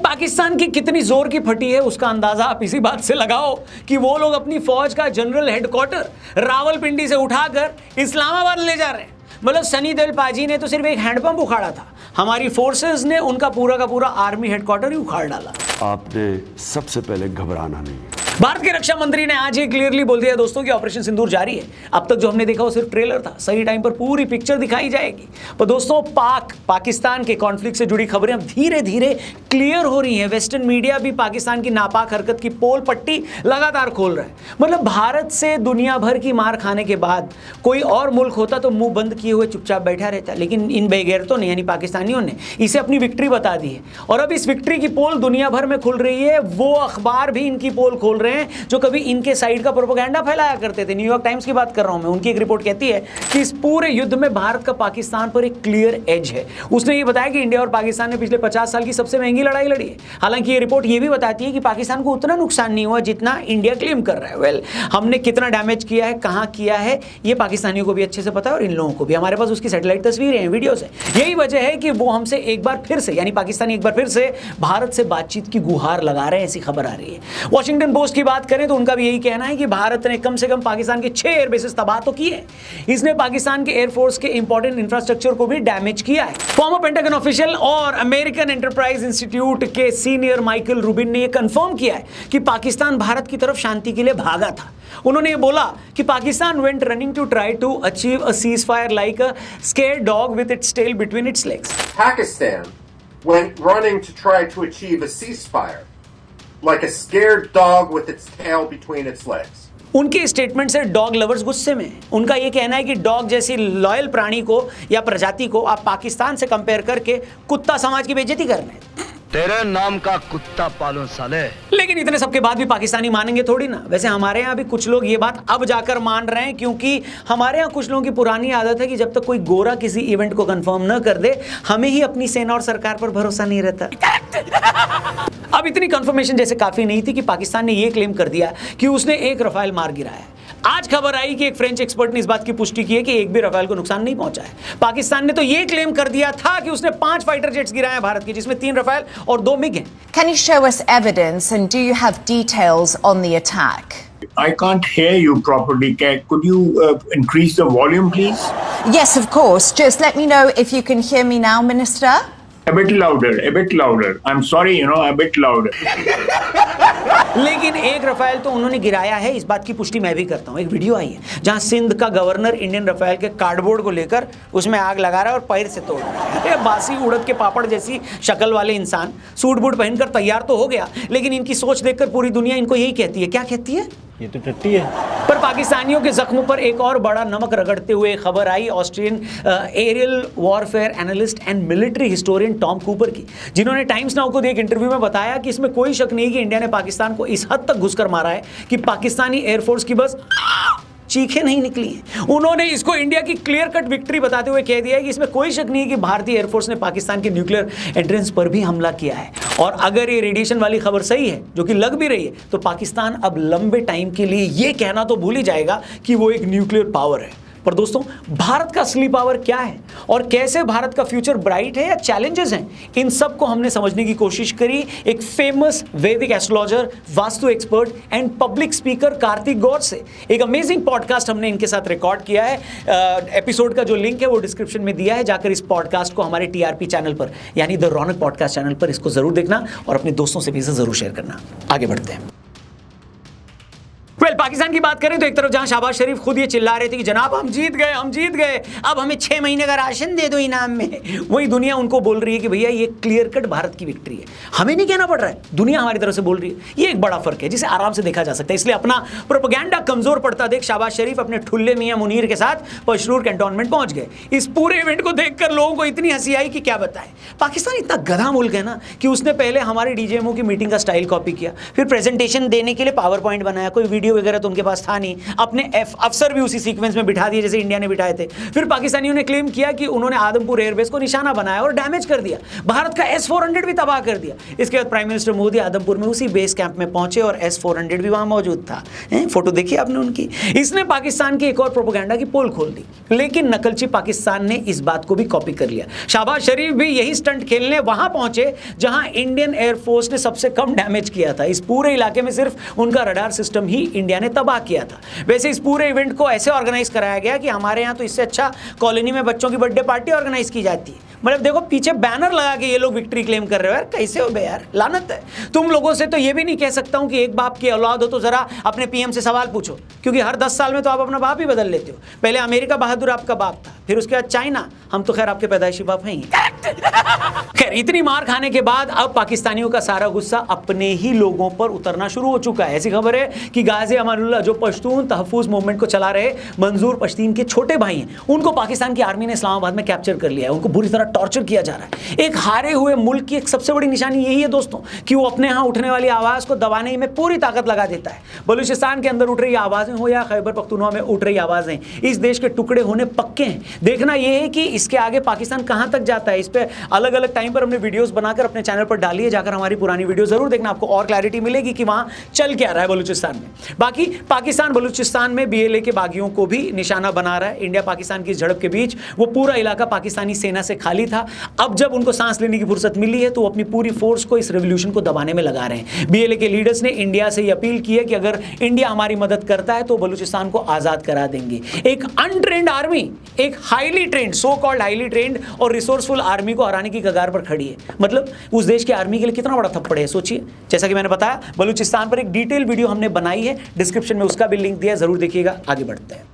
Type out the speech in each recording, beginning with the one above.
पाकिस्तान की कितनी जोर की फटी है उसका अंदाजा आप इसी बात से लगाओ कि वो लोग अपनी फौज का जनरल हेडक्वार्टर रावलपिंडी से उठाकर इस्लामाबाद ले जा रहे हैं। मतलब सनी देओल पाजी ने तो सिर्फ एक हैंडपंप उखाड़ा था, हमारी फोर्सेस ने उनका पूरा का पूरा आर्मी हेडक्वार्टर ही उखाड़ डाला। आपने सबसे पहले घबराना नहीं है। भारत के रक्षा मंत्री ने आज ये क्लियरली बोल दिया दोस्तों कि ऑपरेशन सिंदूर जारी है। अब तक जो हमने देखा वो सिर्फ ट्रेलर था, सही टाइम पर पूरी पिक्चर दिखाई जाएगी। पर दोस्तों पाकिस्तान के कॉन्फ्लिक्ट से जुड़ी खबरें अब धीरे धीरे क्लियर हो रही हैं। वेस्टर्न मीडिया भी पाकिस्तान की नापाक हरकत की पोल पट्टी लगातार खोल रहा है। मतलब भारत से दुनिया भर की मार खाने के बाद कोई और मुल्क होता तो मुंह बंद किए हुए चुपचाप बैठा रहता, लेकिन इन बेगैरतों ने यानी पाकिस्तानियों ने इसे अपनी विक्ट्री बता दी है। और अब इस विक्ट्री की पोल दुनिया भर में खुल रही है। वो अखबार भी इनकी पोल खोल रहे हैं जो कभी इनके साइड का प्रोपेगेंडा फैलाया करते थे। न्यूयॉर्क टाइम्स की बात कर रहा हूं मैं। उनकी एक रिपोर्ट कहती है कि इस पूरे युद्ध में भारत का पाकिस्तान पर एक क्लियर एज है। उसने ये बताया कि इंडिया और पाकिस्तान ने पिछले 50 साल की सबसे महंगी लड़ाई लड़ी है। हालांकि ये रिपोर्ट ये भी बताती है कि पाकिस्तान को उतना नुकसान नहीं हुआ जितना इंडिया क्लेम कर रहा है। वेल, हमने कितना डैमेज किया है, कहां किया है, ये पाकिस्तानियों को भी अच्छे से पता है और इन लोगों को भी। हमारे पास उसकी सैटेलाइट तस्वीरें हैं, वीडियोस हैं। यही वजह है कि वो हमसे एक बार फिर से यानी पाकिस्तानी एक बार फिर से भारत से बातचीत की गुहार लगा रहे हैं, ऐसी खबर आ रही है। वॉशिंगटन पोस्ट की बात करें तो उनका भी यही कहना है कि भारत ने कम से कम पाकिस्तान के 6 एयरबेसेस तबाह तो किए। इसने पाकिस्तान के एयरफोर्स के इंपॉर्टेंट इंफ्रास्ट्रक्चर को भी डैमेज किया है। फॉर्मर पेंटागन ऑफिशियल और अमेरिकन एंटरप्राइज इंस्टीट्यूट के सीनियर माइकल रूबिन ने यह कंफर्म किया है कि पाकिस्तान भारत की तरफ शांति के लिए भागा था। उन्होंने ये बोला कि Pakistan went running to try to achieve a ceasefire like a scared dog with its tail between its legs. Pakistan went running to try to achieve a ceasefire like a scared dog with its tail between its legs. उनके statement से dog lovers गुस्से में हैं। उनका यह कहना है कि डॉग जैसी लॉयल प्राणी को या प्रजाति को आप पाकिस्तान से कंपेयर करके कुत्ता समाज की बेइज्जती कर रहे हैं। तेरे नाम का कुत्ता पालो साले। लेकिन इतने सबके बाद भी पाकिस्तानी मानेंगे थोड़ी ना। वैसे हमारे यहाँ भी कुछ लोग ये बात अब जाकर मान रहे हैं, क्योंकि हमारे यहाँ कुछ लोगों की पुरानी आदत है कि जब तक कोई गोरा किसी इवेंट को कंफर्म न कर दे, हमें ही अपनी सेना और सरकार पर भरोसा नहीं रहता। अब इतनी कंफर्मेशन जैसे काफी नहीं थी कि पाकिस्तान ने यह क्लेम कर दिया कि उसने एक रफाल मार गिराया है। आज खबर आई कि एक फ्रेंच एक्सपर्ट ने इस बात की पुष्टि की है कि एक भी रफाल को नुकसान नहीं पहुंचा है। पाकिस्तान ने तो यह क्लेम कर दिया था कि उसने 5 फाइटर जेट्स गिराए हैं भारत के, जिसमें 3 रफाल और 2 मिग हैं। Can you show us evidence and do you have details on the attack? I can't hear you properly. Could you increase the volume, please? Yes, of course. Just let me know if you can hear me now, Minister. A bit louder, a bit louder. I'm sorry, a bit louder. लेकिन एक Rafale तो उन्होंने गिराया है, इस बात की पुष्टि मैं भी करता हूं। एक वीडियो आई है जहां सिंध का गवर्नर इंडियन रफाल के कार्डबोर्ड को लेकर उसमें आग लगा रहा है और पैर से तोड़ रहा है। ये बासी उड़द के पापड़ जैसी शक्ल वाले इंसान सूट बूट पहनकर तैयार तो हो गया, लेकिन इनकी सोच देखकर पूरी दुनिया इनको यही कहती है। क्या कहती है? ये तो टट्टी है। पर पाकिस्तानियों के जख्मों पर एक और बड़ा नमक रगड़ते हुए खबर आई Austrian aerial warfare analyst and military historian Tom Cooper की, जिन्होंने टाइम्स नाउ को दिए एक इंटरव्यू में बताया कि इसमें कोई शक नहीं कि इंडिया ने पाकिस्तान को इस हद तक घुसकर मारा है कि पाकिस्तानी एयरफोर्स की बस चीखें नहीं निकली हैं। उन्होंने इसको इंडिया की क्लियर कट विक्ट्री बताते हुए कह दिया है कि इसमें कोई शक नहीं है कि भारतीय एयरफोर्स ने पाकिस्तान के न्यूक्लियर एंट्रेंस पर भी हमला किया है। और अगर ये रेडिएशन वाली खबर सही है, जो कि लग भी रही है, तो पाकिस्तान अब लंबे टाइम के लिए ये कहना तो भूल ही जाएगा कि वो एक न्यूक्लियर पावर है। पर दोस्तों, भारत का असली पावर क्या है और कैसे भारत का फ्यूचर ब्राइट है या चैलेंजेस हैं, इन सब को हमने समझने की कोशिश करी एक फेमस वैदिक astrologer, vastu expert and public speaker Kartik Gaur से। एक अमेजिंग पॉडकास्ट हमने इनके साथ रिकॉर्ड किया है। एपिसोड का जो लिंक है वो डिस्क्रिप्शन में दिया है। जाकर इस पॉडकास्ट को हमारे टीआरपी चैनल पर यानी द रौनक पॉडकास्ट चैनल पर इसको जरूर देखना और अपने दोस्तों से भी इसे जरूर शेयर करना। आगे बढ़ते हैं। पाकिस्तान की बात करें तो एक तरफ जहां शहबाज शरीफ खुद ये चिल्ला रहे थे कि जनाब हम जीत गए, अब हमें 6 महीने का राशन दे दो इनाम में, वही दुनिया उनको बोल रही है कि भैया ये क्लियर कट भारत की विक्ट्री है। हमें नहीं कहना पड़ रहा है, दुनिया हमारी तरफ से बोल रही है। ये एक बड़ा फर्क है जिसे आराम से देखा जा सकता है। इसलिए अपना प्रोपेगेंडा कमजोर पड़ता देख शहबाज शरीफ अपने ठुल्ले मियां मुनीर के साथ पशरूर कैंटोनमेंट पहुंच गए। इस पूरे इवेंट को देखकर लोगों को इतनी हंसी आई कि क्या बताएं। पाकिस्तान इतना गधा मुल्क है ना कि उसने पहले हमारी डीजेएमओ की मीटिंग का स्टाइल कॉपी किया, फिर प्रेजेंटेशन देने के लिए पावर पॉइंट बनाया, कोई वीडियो वगैरह तो उनके पास था नहीं, अपने अफसर भी उसी सीक्वेंस में बिठा दिए जैसे इंडिया ने बिठाए थे। फिर पाकिस्तानियों ने क्लेम किया कि उन्होंने आदमपुर एयरबेस को निशाना बनाया और डैमेज कर दिया, भारत का S-400 भी तबाह कर दिया। इसके बाद प्राइम मिनिस्टर मोदी आदमपुर में उसी बेस कैंप में पहुंचे और S-400 भी वहां मौजूद था। फोटो देखी आपने उनकी। इसने पाकिस्तान की एक और प्रोपेगेंडा की पोल खोल दी, लेकिन नकलची पाकिस्तान ने इस बात को भी कॉपी कर लिया। शहबाज शरीफ भी यही स्टंट खेलने वहां पहुंचे जहां इंडियन एयरफोर्स ने सबसे कम डैमेज किया था। इस पूरे इलाके में सिर्फ उनका रडार सिस्टम ही इंडिया ने तबाह किया था। वैसे इस पूरे इवेंट को ऐसे ऑर्गेनाइज कराया गया कि हमारे यहाँ तो इससे अच्छा कॉलोनी में बच्चों की बर्थडे पार्टी ऑर्गेनाइज की जाती है। मतलब देखो पीछे बैनर लगा के ये लोग विक्ट्री क्लेम कर रहे हो यार, कैसे हो बे यार, लानत है। तुम लोगों से तो ये भी नहीं कह सकता हूं कि एक बाप की औलाद हो तो जरा अपने पीएम से सवाल पूछो, क्योंकि हर 10 साल में तो आप अपना बाप ही बदल लेते हो। पहले अमेरिका बहादुर आपका बाप था, फिर उसके बाद चाइना, हम तो खैर आपके पैदाइशी बाप हैं ही। खैर इतनी मार खाने के बाद अब पाकिस्तानियों का सारा गुस्सा अपने ही लोगों पर उतरना शुरू हो चुका है। ऐसी खबर है कि गाजी अमानुल्लाह जो पश्तून तहफूज मूवमेंट को चला रहे मंजूर पश्तीन के छोटे भाई हैं, उनको पाकिस्तान की आर्मी ने इस्लामाबाद में कैप्चर कर लिया है। उनको बुरी तरह टॉर्चर किया जा रहा है। एक हारे हुए मुल्क की एक सबसे बड़ी निशानी यही है दोस्तों कि वो अपने यहाँ उठने वाली आवाज को दबाने में पूरी ताकत लगा देता है। बलूचिस्तान के अंदर उठ रही आवाजें हो या खैबर पख्तूनख्वा में उठ रही आवाजें, इस देश के टुकड़े होने पक्के हैं। देखना यह है कि इसके आगे पाकिस्तान कहां तक जाता है। इस पे अलग अलग टाइम पर हमने वीडियोस बनाकर अपने चैनल पर डाली है, जाकर हमारी पुरानी वीडियो जरूर देखना, आपको और क्लैरिटी मिलेगी कि वहां चल क्या रहा है बलूचिस्तान में। बाकी पाकिस्तान बलूचिस्तान में BLA के बागियों को भी निशाना बना रहा है। इंडिया पाकिस्तान की झड़प के बीच वो पूरा इलाका पाकिस्तानी सेना से खाली था। अब जब उनको सांस लेने की फुर्सत मिली है तो वो अपनी पूरी फोर्स को इस रेवोल्यूशन को दबाने में लगा रहे हैं। BLA के लीडर्स ने इंडिया से अपील की है कि अगर इंडिया हमारी मदद करता है तो बलूचिस्तान को आजाद करा देंगे। एक अनट्रेंड आर्मी एक highly trend, so called highly trend और रिसोर्सफुल आर्मी को हराने की कगार पर खड़ी है। मतलब उस देश की आर्मी के लिए कितना बड़ा थप्पड़ है सोचिए। जैसा कि मैंने बताया बलूचिस्तान पर एक डिटेल वीडियो हमने बनाई है, डिस्क्रिप्शन में उसका भी लिंक दिया है, जरूर देखिएगा। आगे बढ़ते हैं।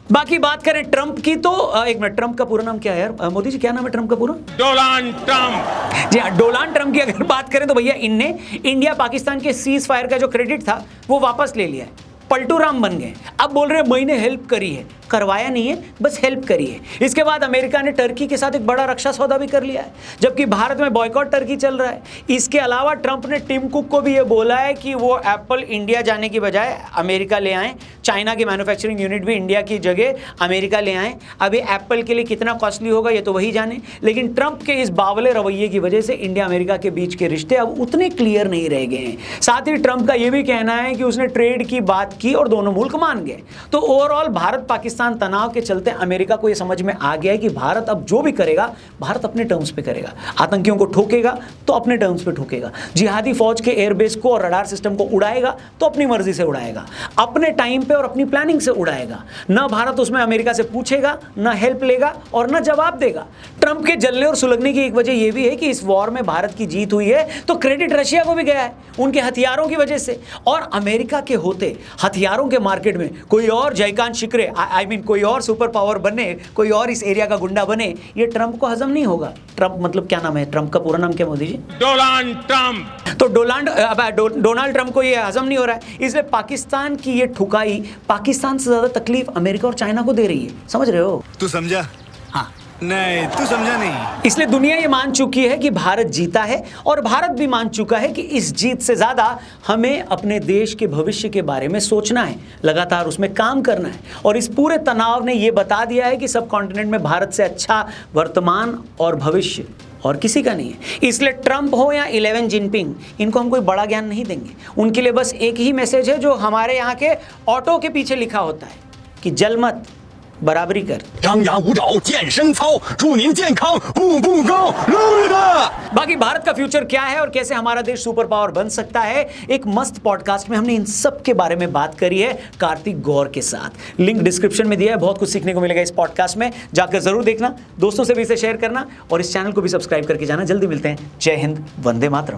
बाकी बात करें ट्रंप की तो एक मिनट, ट्रंप का पूरा नाम क्या है यार मोदी जी, क्या नाम है ट्रंप का पूरा? Donald Trump. जी हाँ, डोनाल्ड ट्रंप की अगर बात करें तो भैया इनने इंडिया पाकिस्तान के सीज फायर का जो क्रेडिट था वो वापस ले लिया है, पलटू राम बन गए। अब बोल रहे हैं मैंने हेल्प करी है, करवाया नहीं है, बस हेल्प करी है। इसके बाद अमेरिका ने टर्की के साथ एक बड़ा रक्षा सौदा भी कर लिया है, जबकि भारत में बॉयकॉट टर्की चल रहा है। इसके अलावा ट्रंप ने टिम कुक को भी ये बोला है कि वो एप्पल इंडिया जाने की बजाय अमेरिका ले आएं, चाइना की मैन्युफैक्चरिंग यूनिट भी इंडिया की जगह अमेरिका ले आएं। अभी एप्पल के लिए कितना कॉस्टली होगा ये तो वही जाने, लेकिन ट्रंप के इस बावले रवैये की वजह से इंडिया अमेरिका के बीच के रिश्ते अब उतने क्लियर नहीं रह गए हैं। साथ ही ट्रंप का यह भी कहना है कि उसने ट्रेड की बात की और दोनों मुल्क मान गए। तो ओवरऑल भारत पाकिस्तान तनाव के चलते अमेरिका को यह समझ में आ गया है कि भारत अब जो भी करेगा भारत अपने टर्म्स पे करेगा। आतंकियों को ठोकेगा तो अपने टर्म्स पे ठोकेगा, जिहादी फौज के एयरबेस को और रडार सिस्टम को उड़ाएगा तो अपनी मर्जी से उड़ाएगा, अपने टाइम पे और अपनी प्लानिंग से उड़ाएगा। न भारत उसमें अमेरिका से पूछेगा, न हेल्प लेगा और न जवाब देगा। ट्रंप के जलने और सुलगने की एक वजह यह भी है कि इस वॉर में भारत की जीत हुई है तो क्रेडिट रशिया को भी गया है उनके हथियारों की वजह से। और अमेरिका के होते हथियारों के मार्केट में कोई और जयकांत शिकरे आई मीन कोई और सुपर पावर बने, कोई और इस एरिया का गुंडा बने, ये ट्रंप को हजम नहीं होगा। ट्रंप मतलब क्या नाम है ट्रंप का पूरा नाम क्या मोदी जी? Donald Trump. तो डोनाल्ड ट्रंप को ये हजम नहीं हो रहा है, इसलिए पाकिस्तान की ये ठुकाई पाकिस्तान से ज्यादा तकलीफ अमेरिका और चाइना को दे रही है। समझ रहे हो? तू समझा? हाँ नहीं तू समझा नहीं। इसलिए दुनिया ये मान चुकी है कि भारत जीता है और भारत भी मान चुका है कि इस जीत से ज्यादा हमें अपने देश के भविष्य के बारे में सोचना है, लगातार उसमें काम करना है। और इस पूरे तनाव ने यह बता दिया है कि सब कॉन्टिनेंट में भारत से अच्छा वर्तमान और भविष्य और किसी का नहीं है। इसलिए ट्रंप हो या 11 जिनपिंग, इनको हम कोई बड़ा ज्ञान नहीं देंगे। उनके लिए बस एक ही मैसेज है जो हमारे यहाँ के ऑटो के पीछे लिखा होता है कि जल मत, बराबरी कर। बाकी भारत का फ्यूचर क्या है और कैसे हमारा देश सुपर पावर बन सकता है, एक मस्त पॉडकास्ट में हमने इन सब के बारे में बात करी है कार्तिक गौर के साथ। लिंक डिस्क्रिप्शन में दिया है, बहुत कुछ सीखने को मिलेगा इस पॉडकास्ट में, जाकर जरूर देखना, दोस्तों से भी इसे शेयर करना और इस चैनल को भी सब्सक्राइब करके जाना। जल्दी मिलते हैं। जय हिंद, वंदे मातरम।